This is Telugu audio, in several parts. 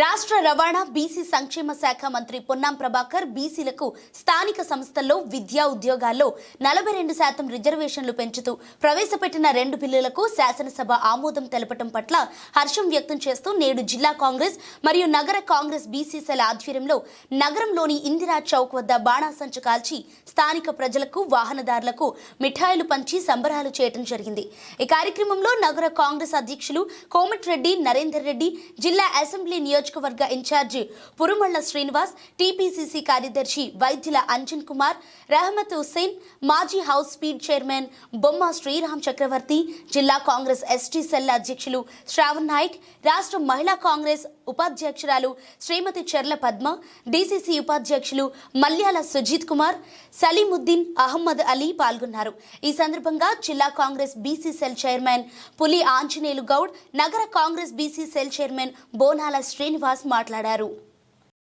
రాష్ట్ర రవాణా బీసీ సంక్షేమ శాఖ మంత్రి పొన్నం ప్రభాకర్ బీసీలకు స్థానిక సంస్థల్లో విద్యా ఉద్యోగాల్లో 42% రిజర్వేషన్లు పెంచుతూ ప్రవేశపెట్టిన 2 బిల్లులకు శాసనసభ ఆమోదం తెలపడం పట్ల హర్షం వ్యక్తం చేస్తూ నేడు జిల్లా కాంగ్రెస్ మరియు నగర కాంగ్రెస్ బీసీ సెల్ ఆధ్వర్యంలో నగరంలోని ఇందిరా చౌక్ వద్ద బాణాసంచా కాల్చి స్థానిక ప్రజలకు వాహనదారులకు మిఠాయిలు పంచి సంబరాలు చేయడం జరిగింది। ఈ కార్యక్రమంలో నగర కాంగ్రెస్ అధ్యక్షులు కోమటిరెడ్డి నరేందర్ రెడ్డి, జిల్లా అసెంబ్లీ నియోజకవర్గ ఇన్ఛార్జి పురుమళ్ల శ్రీనివాస్, టీపీసీసీ కార్యదర్శి వైద్యుల అంజన్ కుమార్, రహమత్ హుస్సేన్, మాజీ హౌస్ స్పీడ్ చైర్మన్ బొమ్మ శ్రీరామ్ చక్రవర్తి, జిల్లా కాంగ్రెస్ ఎస్టీ సెల్ అధ్యక్షులు శ్రావణ్ నాయక్, రాష్ట్ర మహిళా కాంగ్రెస్ ఉపాధ్యక్షురాలు శ్రీమతి చెర్ల పద్మ, డీసీసీ ఉపాధ్యక్షులు మల్యాల సుజిత్ కుమార్, సలీముద్దీన్ అహ్మద్ అలీ పాల్గొన్నారు। ఈ సందర్భంగా జిల్లా కాంగ్రెస్ బీసీ సెల్ చైర్మన్ పులి ఆంజనేయులు గౌడ్, నగర కాంగ్రెస్ బీసీ సెల్ చైర్మన్ బోనాల శ్రీనివాస్ మాట్లాడారు।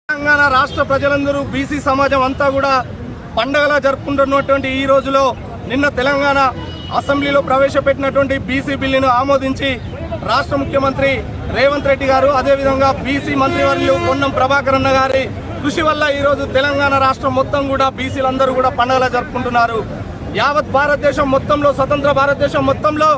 తెలంగాణ రాష్ట్ర ప్రజలందరూ బీసీ సమాజం అంతా కూడా పండగలా జరుపుకుంటున్నటువంటి ఈ రోజులో నిన్న తెలంగాణ అసెంబ్లీలో ప్రవేశపెట్టినటువంటి బీసీ బిల్లును ఆమోదించి రాష్ట్ర ముఖ్యమంత్రి రేవంత్ రెడ్డి గారు, అదేవిధంగా బీసీ మంత్రివర్యులు పొన్నం ప్రభాకర్ అన్న గారి కృషి వల్ల ఈరోజు తెలంగాణ రాష్ట్రం మొత్తం కూడా బీసీలందరూ కూడా పండగలా జరుపుకుంటున్నారు। యావత్ భారతదేశం మొత్తంలో, స్వతంత్ర భారతదేశం మొత్తంలో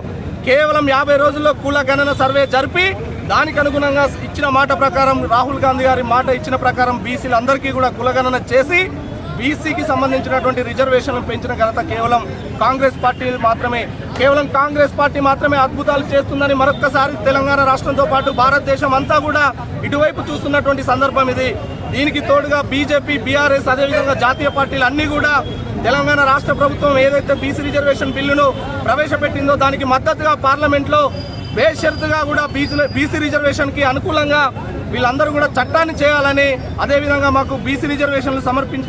కేవలం 50 రోజుల్లో కుల గణన సర్వే జరిపి దానికి అనుగుణంగా ఇచ్చిన మాట ప్రకారం, రాహుల్ గాంధీ గారి మాట ఇచ్చిన ప్రకారం బీసీలందరికీ కూడా కులగణన చేసి బీసీకి సంబంధించినటువంటి రిజర్వేషన్లు పెంచిన ఘనత కేవలం కాంగ్రెస్ పార్టీ మాత్రమే। కేవలం కాంగ్రెస్ పార్టీ మాత్రమే అద్భుతాలు చేస్తుందని మరొక్కసారి తెలంగాణ రాష్ట్రంతో పాటు భారతదేశం అంతా కూడా ఇటువైపు చూస్తున్నటువంటి సందర్భం ఇది। దీనికి తోడుగా బీజేపీ, బీఆర్ఎస్, అదేవిధంగా జాతీయ పార్టీలు అన్నీ కూడా తెలంగాణ రాష్ట్ర ప్రభుత్వం ఏదైతే బీసీ రిజర్వేషన్ బిల్లును ప్రవేశపెట్టిందో దానికి మద్దతుగా పార్లమెంట్లో బేషరతుగా కూడా బీసీ రిజర్వేషన్కి అనుకూలంగా వీళ్ళందరూ కూడా చట్టాన్ని చేయాలని, అదేవిధంగా మాకు బీసీ రిజర్వేషన్లు సమర్పించి